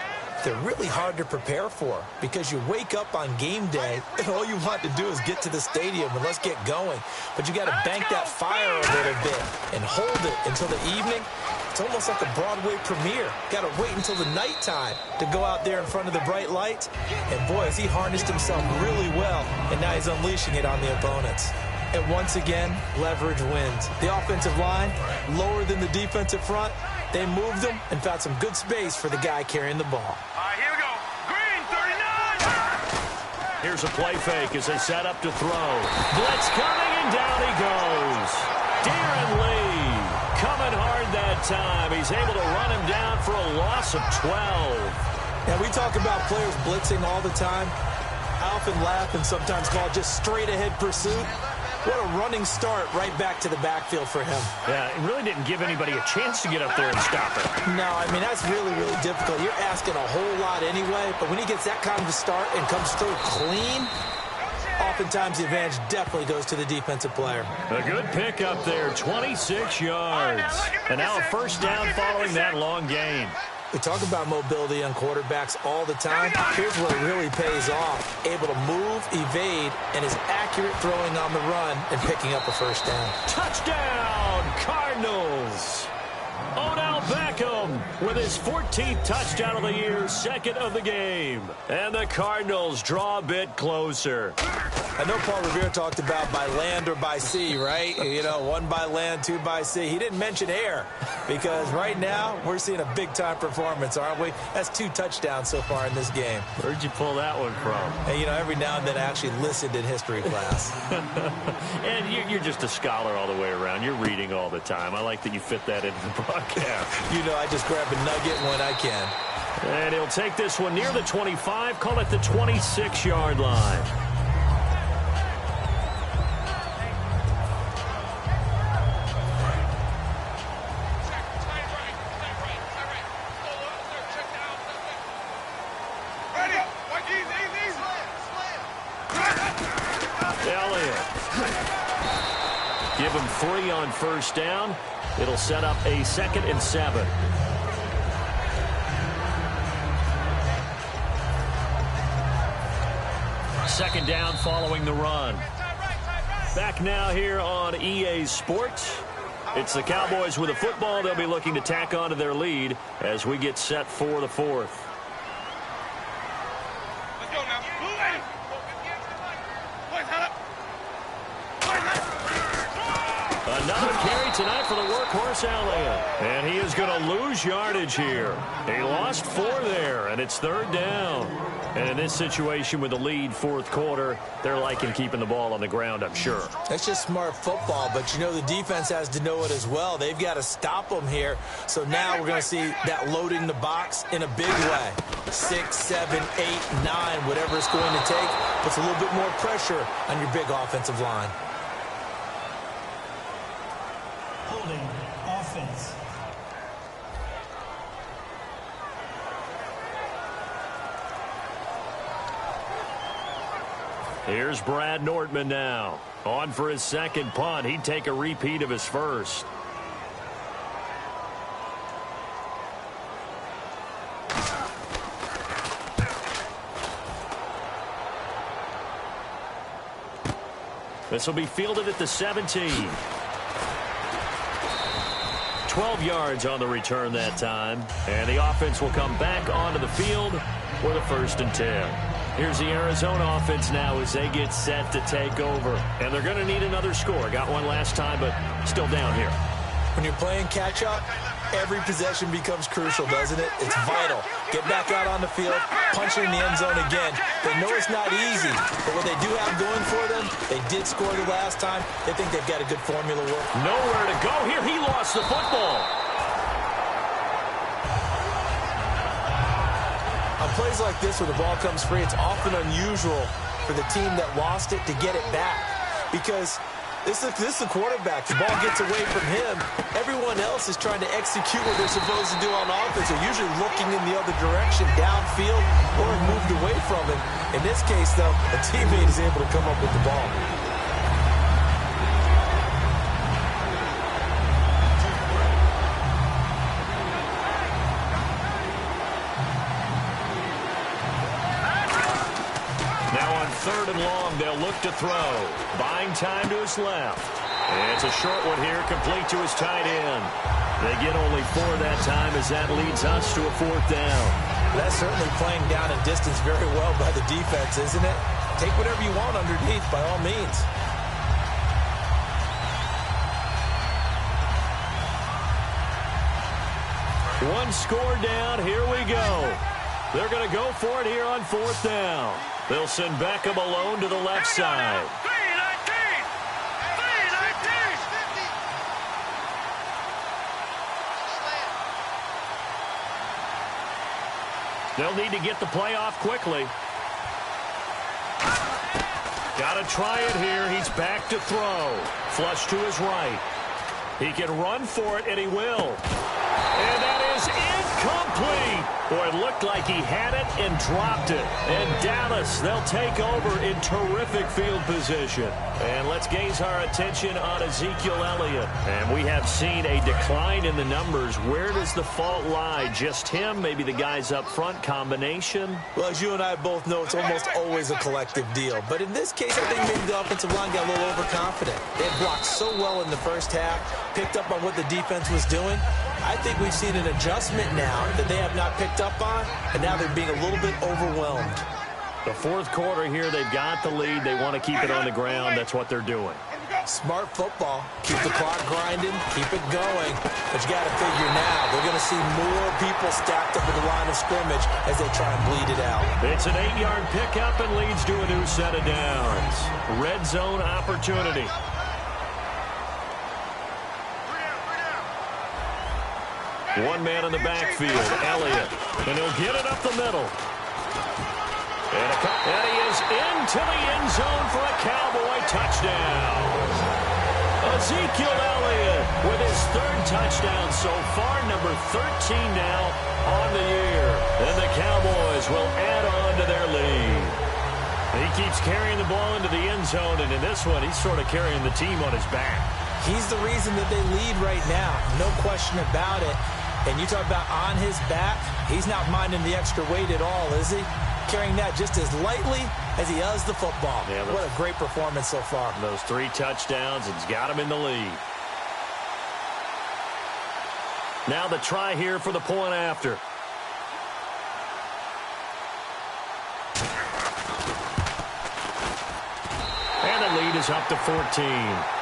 they're really hard to prepare for because you wake up on game day and all you want to do is get to the stadium and let's get going. But you got to bank that fire a little bit and hold it until the evening. It's almost like a Broadway premiere. Got to wait until the nighttime to go out there in front of the bright lights. And boy, has he harnessed himself really well, and now he's unleashing it on the opponents. And once again, leverage wins. The offensive line, lower than the defensive front. They moved them and found some good space for the guy carrying the ball. All right, here we go. Green, 39. Here's a play fake as they set up to throw. Blitz coming, and down he goes. Darren Lee coming hard that time. He's able to run him down for a loss of 12. Now, we talk about players blitzing all the time. I often laugh and sometimes call it just straight-ahead pursuit. What a running start right back to the backfield for him. Yeah, it really didn't give anybody a chance to get up there and stop it. No, I mean, that's really, really difficult. You're asking a whole lot anyway, but when he gets that kind of a start and comes through clean, oftentimes the advantage definitely goes to the defensive player. A good pickup there, 26 yards. And now a first down following that long gain. We talk about mobility on quarterbacks all the time. Here's where it really pays off. Able to move, evade, and is accurate throwing on the run and picking up a first down. Touchdown, Cardinals! Odell Beckham with his 14th touchdown of the year, second of the game. And the Cardinals draw a bit closer. I know Paul Revere talked about by land or by sea, right? You know, 1 by land, 2 by sea. He didn't mention air because right now we're seeing a big-time performance, aren't we? That's 2 touchdowns so far in this game. Where'd you pull that one from? And, you know, every now and then I actually listened in history class. And you're just a scholar all the way around. You're reading all the time. I like that you fit that into the broadcast. You know, I just grab a nugget when I can. And he'll take this one near the 25, call it the 26-yard line. Give him 3 on first down. It'll set up a 2nd and 7. Second down following the run. Back now here on EA Sports. It's the Cowboys with a football. They'll be looking to tack on to their lead as we get set for the 4th. Another carry tonight for the workhorse Elliott. And he is going to lose yardage here. He lost 4 there, and it's 3rd down. And in this situation with the lead 4th quarter, they're liking keeping the ball on the ground, I'm sure. That's just smart football, but you know the defense has to know it as well. They've got to stop them here. So now we're going to see that loading the box in a big way. 6, 7, 8, 9, whatever it's going to take, puts a little bit more pressure on your big offensive line. Holding offense. Here's Brad Nortman now. On for his 2nd punt. He'd take a repeat of his first. This will be fielded at the 17. 12 yards on the return that time. And the offense will come back onto the field with a 1st and 10. Here's the Arizona offense now as they get set to take over. And they're going to need another score. Got one last time, but still down here. When you're playing catch-up, every possession becomes crucial, doesn't it? It's vital. Get back out on the field, punch it in the end zone again. They know it's not easy, but what they do have going for them, they did score the last time. They think they've got a good formula working. Nowhere to go here. He lost the football. On plays like this where the ball comes free, it's often unusual for the team that lost it to get it back because this is the quarterback. The ball gets away from him. Everyone else is trying to execute what they're supposed to do on offense. They're usually looking in the other direction, downfield, or moved away from it. In this case, though, a teammate is able to come up with the ball. Now on 3rd and long, they'll look to throw. Buying time to his left. And it's a short one here, complete to his tight end. They get only 4 that time as that leads us to a 4th down. That's certainly playing down in distance very well by the defense, isn't it? Take whatever you want underneath, by all means. One score down, here we go. They're going to go for it here on 4th down. They'll send Beckham alone to the left side. 319! 319! They'll need to get the play off quickly. Got to try it here. He's back to throw. Flush to his right. He can run for it, and he will. And that is complete. Boy, it looked like he had it and dropped it. And Dallas, they'll take over in terrific field position. And let's gaze our attention on Ezekiel Elliott. And we have seen a decline in the numbers. Where does the fault lie? Just him? Maybe the guys up front? Combination? Well, as you and I both know, it's almost always a collective deal. But in this case, I think maybe the offensive line got a little overconfident. They had blocked so well in the first half, picked up on what the defense was doing. I think we've seen an adjustment now that they have not picked up on, and now they're being a little bit overwhelmed. The fourth quarter here, they've got the lead. They want to keep it on the ground. That's what they're doing. Smart football. Keep the clock grinding. Keep it going. But you got to figure now, they're going to see more people stacked up at the line of scrimmage as they try and bleed it out. It's an 8-yard pickup and leads to a new set of downs. Red zone opportunity. One man in the backfield, Elliott. And he'll get it up the middle. And he is into the end zone for a Cowboy touchdown. Ezekiel Elliott with his third touchdown so far, number 13 now on the year. And the Cowboys will add on to their lead. He keeps carrying the ball into the end zone, and in this one, he's sort of carrying the team on his back. He's the reason that they lead right now. No question about it. And you talk about on his back, he's not minding the extra weight at all, is he? Carrying that just as lightly as he does the football. Yeah, what a great performance so far. Those 3 touchdowns, it's got him in the lead. Now the try here for the point after. And the lead is up to 14.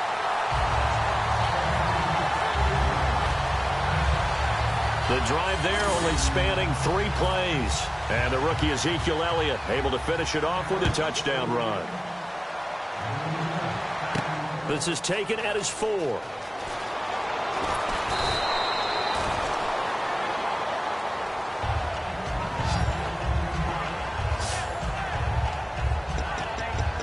The drive there only spanning 3 plays. And the rookie Ezekiel Elliott able to finish it off with a touchdown run. This is taken at his 4.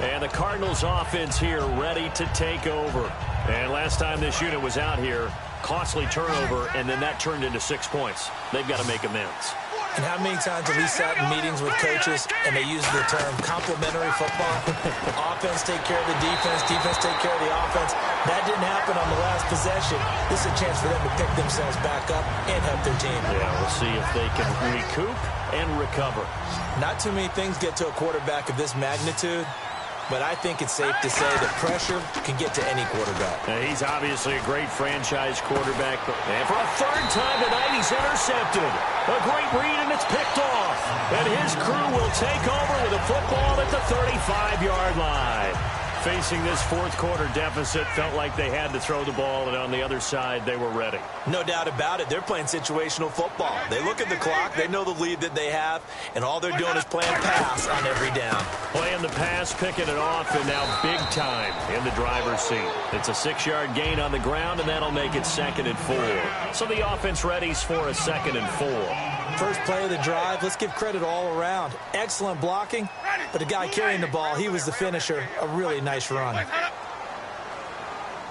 And the Cardinals offense here ready to take over. And last time this unit was out here, costly turnover, and then that turned into 6 points. They've got to make amends. And how many times have we sat in meetings with coaches and they use the term complementary football? Offense take care of the defense, defense take care of the offense. That didn't happen on the last possession. This is a chance for them to pick themselves back up and help their team. Yeah, we'll see if they can recoup and recover. Not too many things get to a quarterback of this magnitude, but I think it's safe to say that pressure can get to any quarterback. Now, he's obviously a great franchise quarterback. And for a third time tonight, he's intercepted. A great read, and it's picked off. And his crew will take over with a football at the 35-yard line. Facing this fourth quarter deficit, felt like they had to throw the ball, and on the other side, they were ready. No doubt about it. They're playing situational football. They look at the clock, they know the lead that they have, and all they're doing is playing pass on every down. Playing the pass, picking it off, and now big time in the driver's seat. It's a 6-yard gain on the ground, and that'll make it 2nd and 4. So the offense readies for a 2nd and 4. First play of the drive, let's give credit all around. Excellent blocking, but the guy carrying the ball, he was the finisher. A really nice run.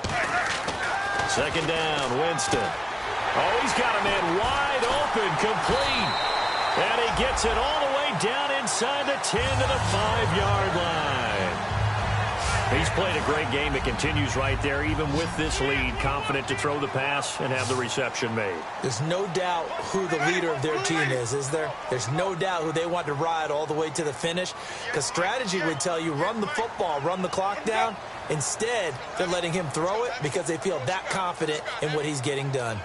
2nd down, Winston. Oh, he's got a man wide open, complete. And he gets it all the way down inside the 10 to the 5-yard line. He's played a great game. It continues right there, even with this lead, confident to throw the pass and have the reception made. There's no doubt who the leader of their team is there? There's no doubt who they want to ride all the way to the finish, because strategy would tell you run the football, run the clock down. Instead, they're letting him throw it because they feel that confident in what he's getting done.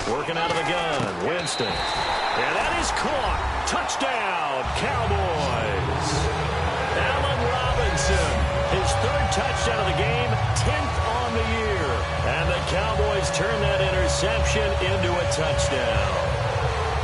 Working out of the gun, Winston. And that is caught. Touchdown, Cowboys. Allen Robinson, his 3rd touchdown of the game, 10th on the year. And the Cowboys turn that interception into a touchdown.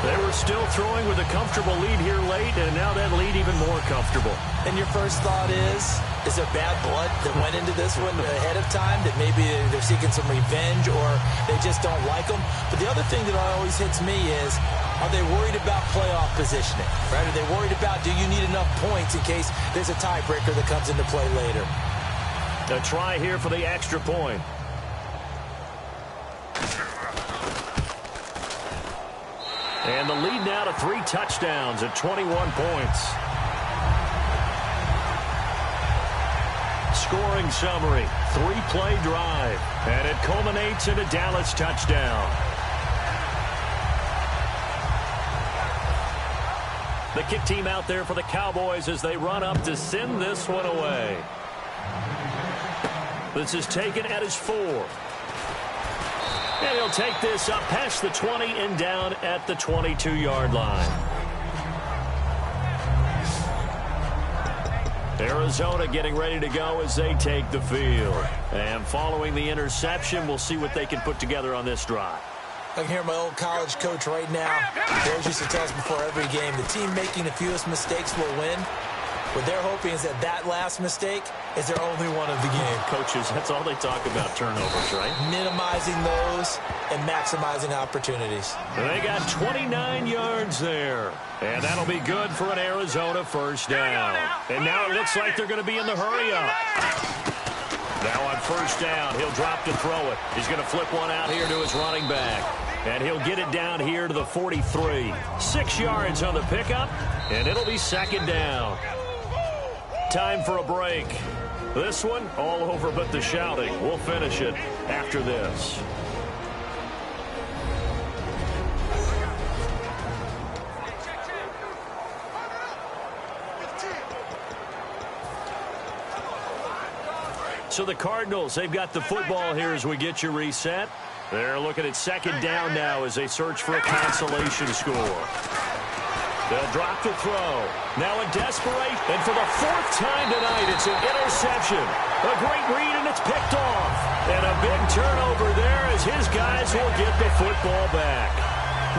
They were still throwing with a comfortable lead here late, and now that lead even more comfortable. And your first thought is there bad blood that went into this one ahead of time, that maybe they're seeking some revenge or they just don't like them? But the other thing that always hits me is, are they worried about playoff positioning? Right? Are they worried about, do you need enough points in case there's a tiebreaker that comes into play later? A try here for the extra point. And the lead now to 3 touchdowns at 21 points. Scoring summary, 3-play drive, and it culminates in a Dallas touchdown. The kick team out there for the Cowboys as they run up to send this one away. This is taken at his 4. And he'll take this up past the 20 and down at the 22-yard line. Arizona getting ready to go as they take the field. And following the interception, we'll see what they can put together on this drive. I can hear my old college coach right now. He always used to tell us before every game, the team making the fewest mistakes will win. What they're hoping is that last mistake is their only one of the game. Coaches, that's all they talk about, turnovers, right? Minimizing those and maximizing opportunities. They got 29 yards there. And that'll be good for an Arizona first down. And now it looks like they're going to be in the hurry-up. Now on first down, he'll drop to throw it. He's going to flip one out here to his running back. And he'll get it down here to the 43. 6 yards on the pickup, and it'll be second down. Time for a break. This one, all over but the shouting. We'll finish it after this. So the Cardinals, they've got the football here as we get you reset. They're looking at second down now as they search for a consolation score. They'll drop to throw. Now a desperation. And for the 4th time tonight, it's an interception. A great read, and it's picked off. And a big turnover there as his guys will get the football back.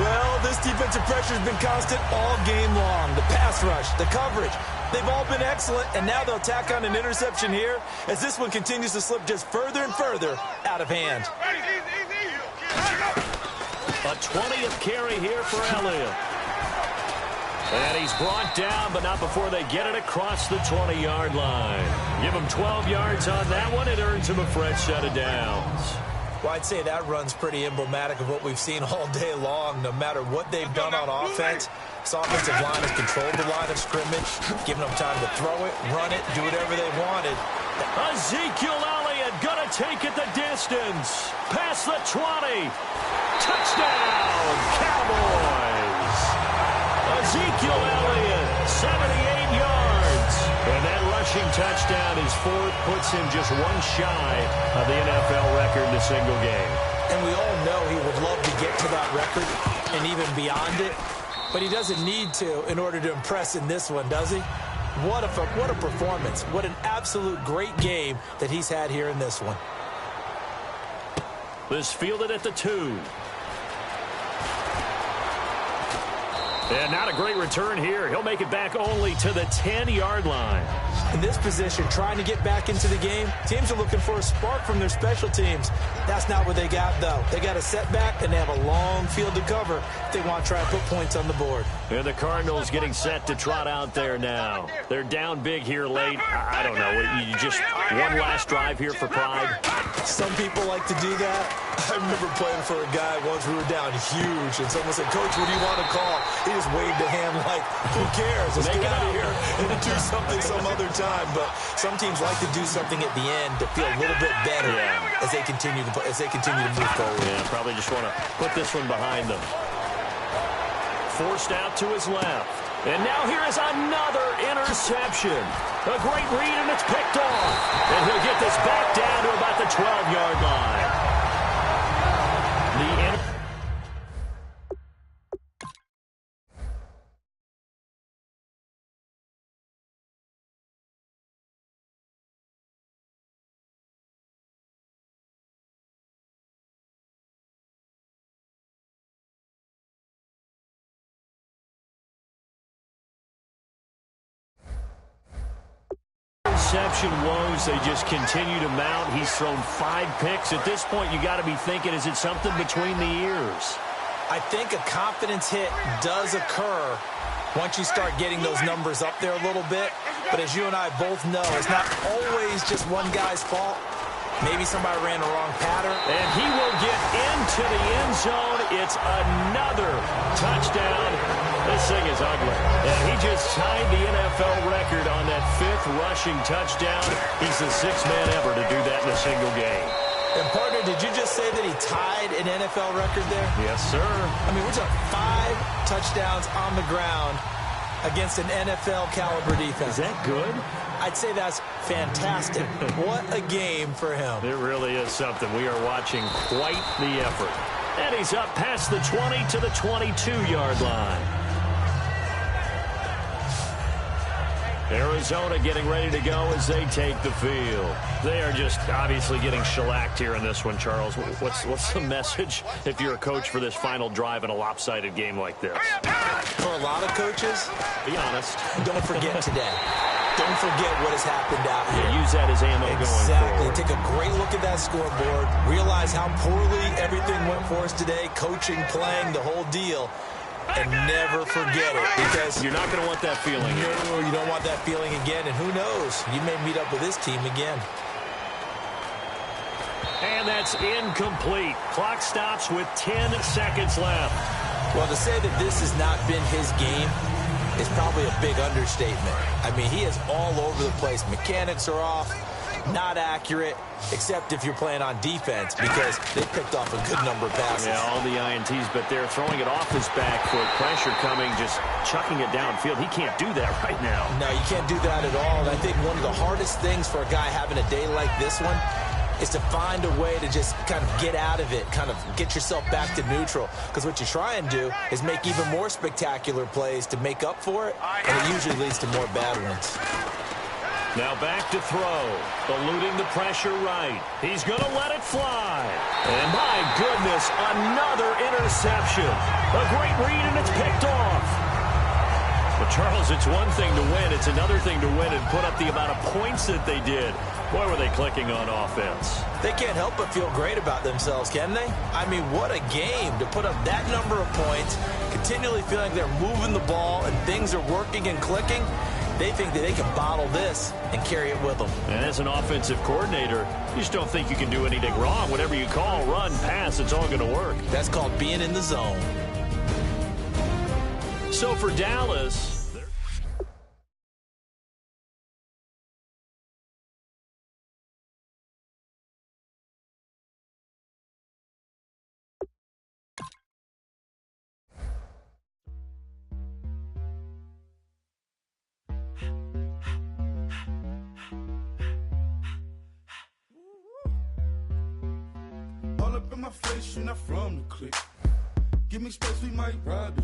Well, this defensive pressure has been constant all game long. The pass rush, the coverage, they've all been excellent, and now they'll tack on an interception here as this one continues to slip just further and further out of hand. A 20th carry here for Elliott. And he's brought down, but not before they get it across the 20-yard line. Give him 12 yards on that one. It earns him a fresh set of downs. Well, I'd say that run's pretty emblematic of what we've seen all day long. No matter what they've done on offense, this offensive line has controlled the line of scrimmage, giving them time to throw it, run it, do whatever they wanted. Ezekiel Elliott gonna take it the distance. Past the 20. Touchdown, Cowboys. Ezekiel Elliott, 78 yards. And that rushing touchdown, his 4th, puts him just one shy of the NFL record in a single game. And we all know he would love to get to that record and even beyond it. But he doesn't need to in order to impress in this one, does he? What a performance. What an absolute great game that he's had here in this one. This fielded at the 2. And not a great return here. He'll make it back only to the 10-yard line. In this position, trying to get back into the game, teams are looking for a spark from their special teams. That's not what they got, though. They got a setback, and they have a long field to cover if they want to try and put points on the board. And the Cardinals getting set to trot out there now. They're down big here late. I don't know. You just one last drive here for pride. Some people like to do that. I remember playing for a guy once we were down huge, and someone said, "Coach, what do you want to call?" He just waved a hand like, "Who cares? Let's get out of here and do something some other time." But some teams like to do something at the end to feel a little bit better as they continue to move forward. Yeah, probably just want to put this one behind them. Forced out to his left. And now here is another interception. A great read, and it's picked off. And he'll get this back down to about the 12-yard line. interception woes, they just continue to mount. He's thrown 5 picks. At this point, you got to be thinking, is it something between the ears? I think a confidence hit does occur once you start getting those numbers up there a little bit. But as you and I both know, it's not always just one guy's fault. Maybe somebody ran the wrong pattern. And he will get into the end zone. It's another touchdown. This thing is ugly. And he just tied the NFL record on that 5th rushing touchdown. He's the 6th man ever to do that in a single game. And, partner, did you just say that he tied an NFL record there? Yes, sir. I mean, we're talking 5 touchdowns on the ground against an NFL-caliber defense. Is that good? I'd say that's fantastic. What a game for him. It really is something. We are watching quite the effort. And he's up past the 20 to the 22-yard line. Arizona getting ready to go as they take the field. They are just obviously getting shellacked here in this one, Charles. What's the message if you're a coach for this final drive in a lopsided game like this? For a lot of coaches, be honest, don't forget today. Don't forget what has happened out here. Yeah, use that as ammo going forward. Take a great look at that scoreboard. Realize how poorly everything went for us today. Coaching, playing, the whole deal. And never forget it, because you're not going to want that feeling. No, you don't want that feeling again. And who knows? You may meet up with this team again. And that's incomplete. Clock stops with 10 seconds left. Well, to say that this has not been his game is probably a big understatement. I mean, he is all over the place. Mechanics are off, not accurate, except if you're playing on defense, because they picked off a good number of passes. Yeah, all the INTs, but they're throwing it off his back foot. Pressure coming, just chucking it downfield. He can't do that right now. No, you can't do that at all. And I think one of the hardest things for a guy having a day like this one is to find a way to just kind of get out of it, kind of get yourself back to neutral. Because what you try and do is make even more spectacular plays to make up for it, and it usually leads to more bad ones. Now back to throw. Eluding the pressure right. He's going to let it fly. And my goodness, another interception. A great read, and it's picked off. But, Charles, it's one thing to win. It's another thing to win and put up the amount of points that they did. Boy, were they clicking on offense. They can't help but feel great about themselves, can they? I mean, what a game to put up that number of points, continually feeling they're moving the ball and things are working and clicking. They think that they can bottle this and carry it with them. And as an offensive coordinator, you just don't think you can do anything wrong. Whatever you call, run, pass, it's all going to work. That's called being in the zone. So for Dallas, All up in my face, you're not from the clique. Give me space, we might ride the